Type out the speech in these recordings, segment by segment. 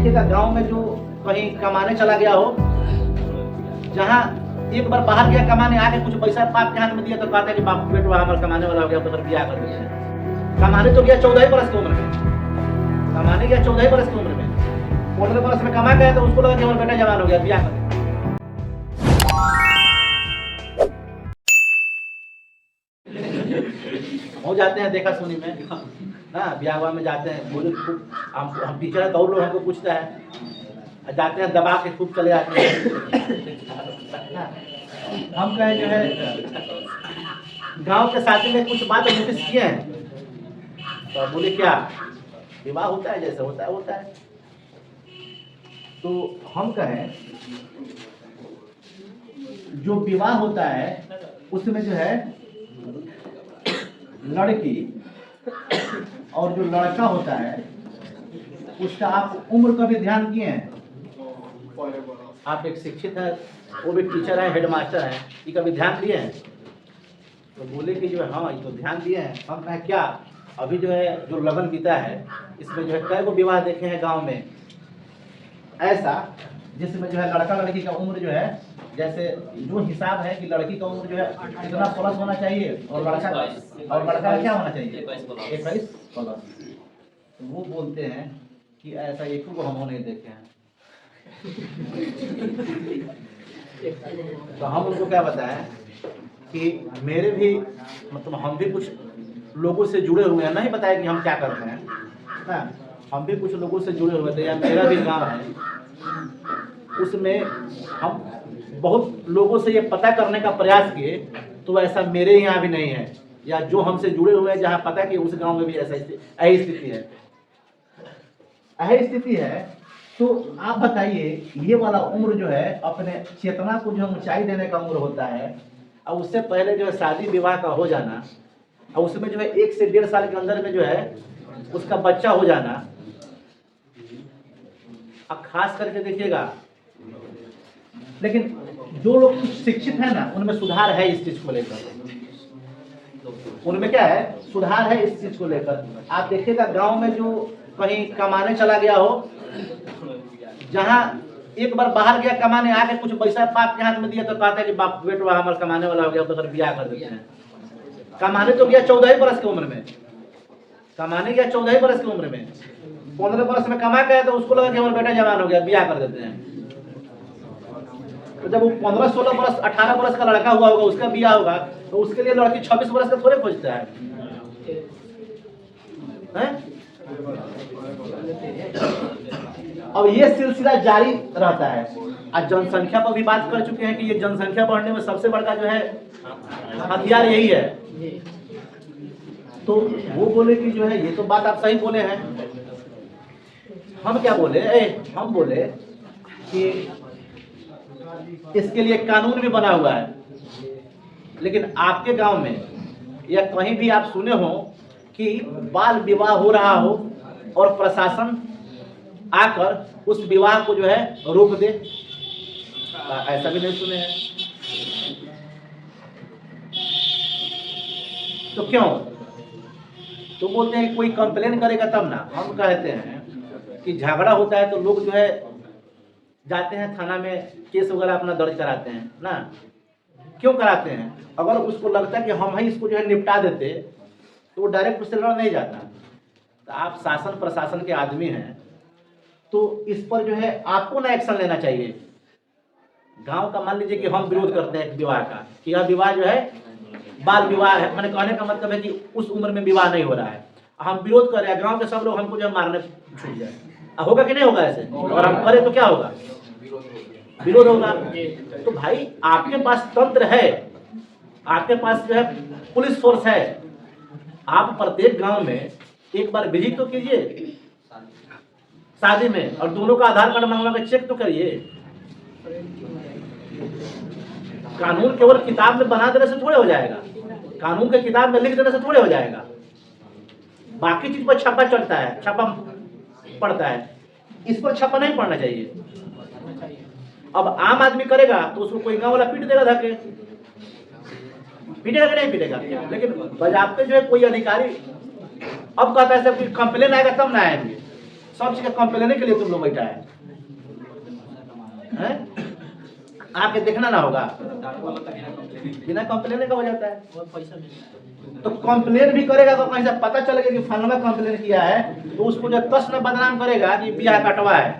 देखिएगा गांव में जो कहीं कमाने चला गया हो, जहाँ एक बार बाहर गया कमाने, आके कुछ पैसा बाप के हाथ में दिया तो कहता है कि बाप बेटा हमारा कमाने वाला हो गया तो फिर ब्याह कर देते हैं। कमाने तो गया 14 बरस की उम्र में, कमाने गया 14 बरस की उम्र में, 15 बरस में कमा गया तो उसको लगा कि हमारा बेटा जवान हो गया, ब्याह कर देते। हो जाते हैं देखा सुनी में ना, ब्याह में जाते हैं, बोले हम टीचर है तो और लोग हमको पूछता है, जाते हैं दबा के खूब चले जाते हैं। हम कहे जो है गांव के साथी में कुछ बात नोटिस किए हैं, तो बोले क्या विवाह होता है जैसे होता है। तो हम कहें जो विवाह होता है उसमें जो है लड़की और जो लड़का होता है उसका आप उम्र का भी ध्यान किए हैं? आप एक शिक्षित है, वो भी टीचर है, हेडमास्टर है, ये कभी ध्यान दिए हैं? तो बोले कि जो है हाँ ये तो ध्यान दिए हैं। हम कहें क्या अभी जो है जो लगन बीता है इसमें जो है कई को विवाह देखे हैं गांव में ऐसा, जिसमें जो है लड़का लड़की का उम्र जो है जैसे जो हिसाब है कि लड़की का उम्र जो है इतना प्लस होना चाहिए और लड़का का क्या होना चाहिए 21 प्लस। तो वो बोलते हैं कि ऐसा एक को हम नहीं देखे हैं। तो हम उनको क्या बताएं कि मेरे भी मतलब हम भी कुछ लोगों से जुड़े हुए हैं, नहीं बताया कि हम क्या करते हैं ना, हम भी कुछ लोगों से जुड़े हुए थे, या मेरा भी गांव है उसमें हम बहुत लोगों से ये पता करने का प्रयास किए तो ऐसा मेरे यहाँ भी नहीं है, या जो हमसे जुड़े हुए हैं जहाँ पता कि उस गांव में भी ऐसा यही स्थिति है। तो आप बताइए ये वाला उम्र जो है अपने चेतना को जो ऊंचाई देने का उम्र होता है, और उससे पहले जो है शादी विवाह का हो जाना, और उसमें जो है 1 से 1.5 साल के अंदर में जो है उसका बच्चा हो जाना। अब खास करके देखिएगा, लेकिन जो लोग शिक्षित है ना उनमें सुधार है इस चीज को लेकर, उनमें क्या है सुधार है इस चीज को लेकर। आप देखिएगा गांव में जो कहीं कमाने चला गया हो, जहाँ एक बार बाहर गया कमाने, आके कुछ पैसा बाप के हाथ में दिया तो कहता है कि बाप बेटा हमारा कमाने वाला हो गया तो फिर ब्याह कर देते हैं। कमाने तो गया 14 बरस की उम्र में, कमाने गया 14 बरस की उम्र में, 15 बरस में कमा गया तो उसको लगा कि हमारा बेटा जवान हो गया, ब्याह कर देते हैं। तो जब वो 15, 16 बरस 18 बरस का लड़का हुआ होगा उसका ब्याह होगा तो उसके लिए लड़की 26 बरस का थोड़े खोजता है? अब ये सिलसिला जारी रहता है। आज जनसंख्या पर भी बात कर चुके हैं कि ये जनसंख्या बढ़ने में सबसे बड़ा जो है हथियार यही है। तो वो बोले कि जो है ये तो बात आप सही बोले हैं। हम क्या बोले, हम बोले कि इसके लिए कानून भी बना हुआ है, लेकिन आपके गांव में या कहीं भी आप सुने हो कि बाल विवाह हो रहा हो और प्रशासन आकर उस विवाह को जो है रोक दे? ऐसा भी नहीं सुने हैं। तो क्यों? तो बोलते हैं कि कोई कंप्लेन करेगा तब ना। हम कहते हैं कि झगड़ा होता है तो लोग जो है जाते हैं थाना में, केस वगैरह अपना दर्ज कराते हैं ना। क्यों कराते हैं? अगर उसको लगता है कि हम ही इसको जो है निपटा देते तो वो डायरेक्ट उससे लड़ नहीं जाता। तो आप शासन प्रशासन के आदमी हैं तो इस पर जो है आपको ना एक्शन लेना चाहिए। गांव का मान लीजिए कि हम विरोध करते हैं विवाह का, कि यह विवाह जो है बाल विवाह है, मैंने कहने का मतलब है कि उस उम्र में विवाह नहीं हो रहा है, हम विरोध कर रहे हैं, गांव के सब लोग हमको जो मारने छूट जाए, होगा कि नहीं होगा ऐसे? और हम करें तो क्या होगा? विरोध होगा। तो भाई आपके पास तंत्र है, आपके पास जो है पुलिस फोर्स है, आप प्रत्येक गांव में एक बार विजिट तो कीजिए शादी में, और दोनों का आधार कार्ड मंगवा के चेक तो करिए। कानून केवल किताब में बना देने से थोड़े हो जाएगा, कानून के किताब में लिख देने से थोड़े हो जाएगा। बाकी चीज पर छापा चलता है, छापा पड़ता है, इस पर छापा नहीं पड़ना चाहिए। अब आम आदमी करेगा तो उसको कोई गांव वाला पीट देगा, धक्के पीटेगा कि नहीं पीटेगा? लेकिन बजाते जो है कोई अधिकारी अब कहता है सब कंप्लेन आएगा तब ना आएंगे, सब चीज कंप्लेन के लिए तुम लोग बैठा है? आपके देखना ना होगा, बिना कंप्लेन का हो जाता है। तो कंप्लेन भी करेगा तो कहीं से पता चलेगा कि फलाना कंप्लेन किया है, तो उसको जो कस में बदनाम करेगा कि बियाह कटवा है।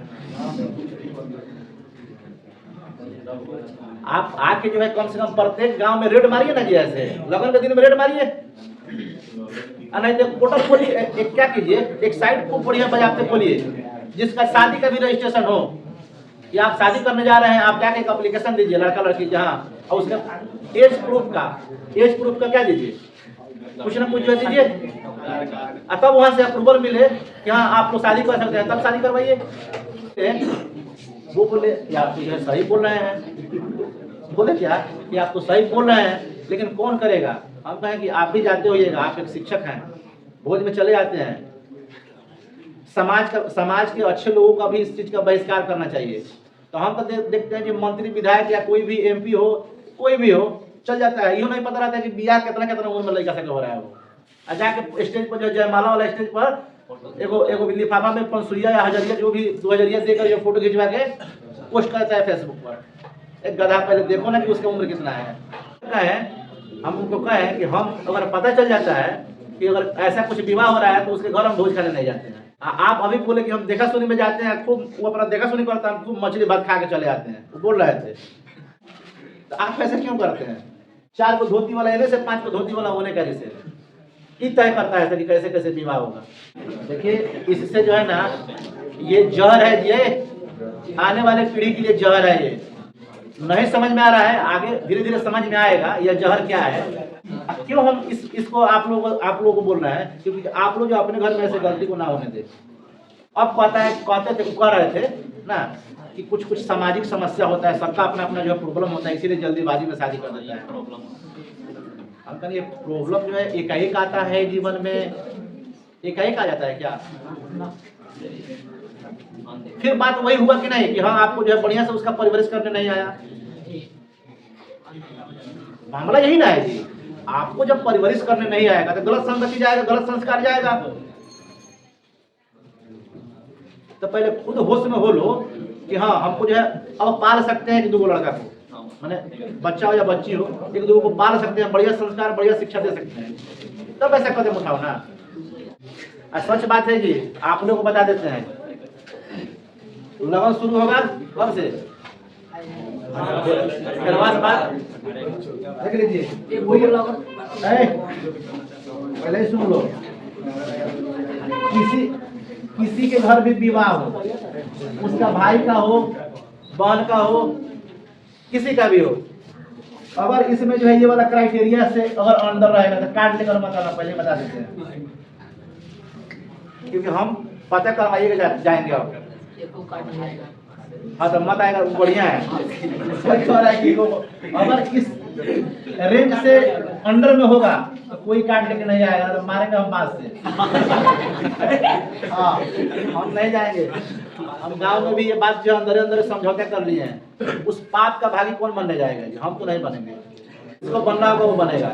आप आके जो है कम से कम प्रत्येक गांव में रेड मारिए ना जी, ऐसे लगन के दिन में रेड मारिए, नहीं तो पोर्टल खोलिए, एक क्या कीजिए, एक साइट को बढ़िया बजाते खोलिए जिसका शादी का भी रजिस्ट्रेशन हो कि आप शादी करने जा रहे हैं, आप जाके एक एप्लीकेशन दीजिए लड़का लड़की जहाँ, और उसका एज प्रूफ का क्या दीजिए, कुछ ना कुछ जो दीजिए, तब वहां से अप्रूवल मिले कि हाँ आप लोग शादी कर सकते हैं, तब शादी करवाइए। वो बोले कि आप तो जो सही बोल रहे हैं, बोले क्या कि आप तो सही बोल रहे हैं, लेकिन कौन करेगा? हम कहें कि आप भी जाते होइएगा, आप एक शिक्षक हैं, भोज में चले जाते हैं, समाज के अच्छे लोगों का भी इस चीज का बहिष्कार करना चाहिए। तो हम तो देखते हैं कि मंत्री विधायक या कोई भी एमपी हो, कोई भी हो, चल जाता है, यूँ नहीं पता रहता है कि बियाह कितना उम्र में लड़का से हो रहा है। वो जाके स्टेज पर जो जयमाला वाला स्टेज पर एगो लिफाफा में 500 या 1000 जो भी 2000 देकर जो फोटो खिंचवा के पोस्ट करता है फेसबुक पर। एक गधा पहले देखो ना कि उसका उम्र कितना है। हम उनको कहें कि हम अगर पता चल जाता है कि अगर ऐसा कुछ विवाह हो रहा है तो उसके घर हम भोज खाने नहीं जाते हैं। आप अभी बोले कि हम देखा सुनी में जाते हैं, खूब वो अपना देखा सुनी करता है, खूब मछली भात खा के चले आते हैं, वो बोल रहे थे। तो आप ऐसे क्यों करते हैं? 4 को धोती वाला लेने से 5 को धोती वाला होने का जैसे ये तय करता है कि कैसे कैसे विवाह होगा। देखिए इससे जो है ना, ये जहर है, ये आने वाले पीढ़ी के लिए जहर है। ये नहीं समझ में आ रहा है, आगे धीरे धीरे समझ में आएगा यह जहर क्या है। क्यों हम इसको आप लोगों को बोल रहे हैं? क्योंकि आप लोग जो अपने घर में ऐसे गलती को ना होने दे। अब कहते थे कह रहे थे ना कि कुछ सामाजिक समस्या होता है, सबका अपना अपना जो है प्रॉब्लम होता है, इसीलिए जल्दीबाजी में शादी कर देता है। हम कहते ये प्रॉब्लम जो है एकाएक आता है जीवन में, एकाएक आ जाता है क्या? फिर बात वही हुआ कि नहीं कि हाँ आपको जो है बढ़िया से उसका परवरिश करने नहीं आया। मामला यही ना है जी, आपको जब परवरिश करने नहीं आएगा तो गलत संगति जाएगा, गलत संस्कार जाएगा। तो पहले खुद होश में हो लो कि हाँ हमको जो है अब पाल सकते हैं कि 2 लड़का को, माने बच्चा हो या बच्ची हो, 1-2 को पाल सकते हैं, बढ़िया संस्कार बढ़िया शिक्षा दे सकते हैं, तब ऐसा कदम उठाओ ना। सच बात है जी, आप लोग को बता देते हैं लगन शुरू होगा कब से? बात देख लीजिए, पहले ही सुन लो। किसी के घर भी विवाह हो, उसका भाई का हो, बहन का हो, किसी का भी हो, अगर इसमें जो है ये वाला क्राइटेरिया से अगर अंदर रहेगा तो काट लेकर मत आना, पहले बता देते हैं, क्योंकि हम पता करवाइएगा जाएंगे आप। हाँ तो मत आएगा, बढ़िया है। कोई कह रहा है कि अगर इस रेंज से अंडर में होगा तो कोई काट लेके नहीं आएगा, तो मारेंगे हम बात से। हाँ हम नहीं जाएंगे। हम गांव में भी ये बात जो अंदर अंदर समझौते कर लिए हैं, उस पाप का भागी कौन बनने जाएगा? हम तो नहीं बनेंगे, इसको बनना होगा वो बनेगा।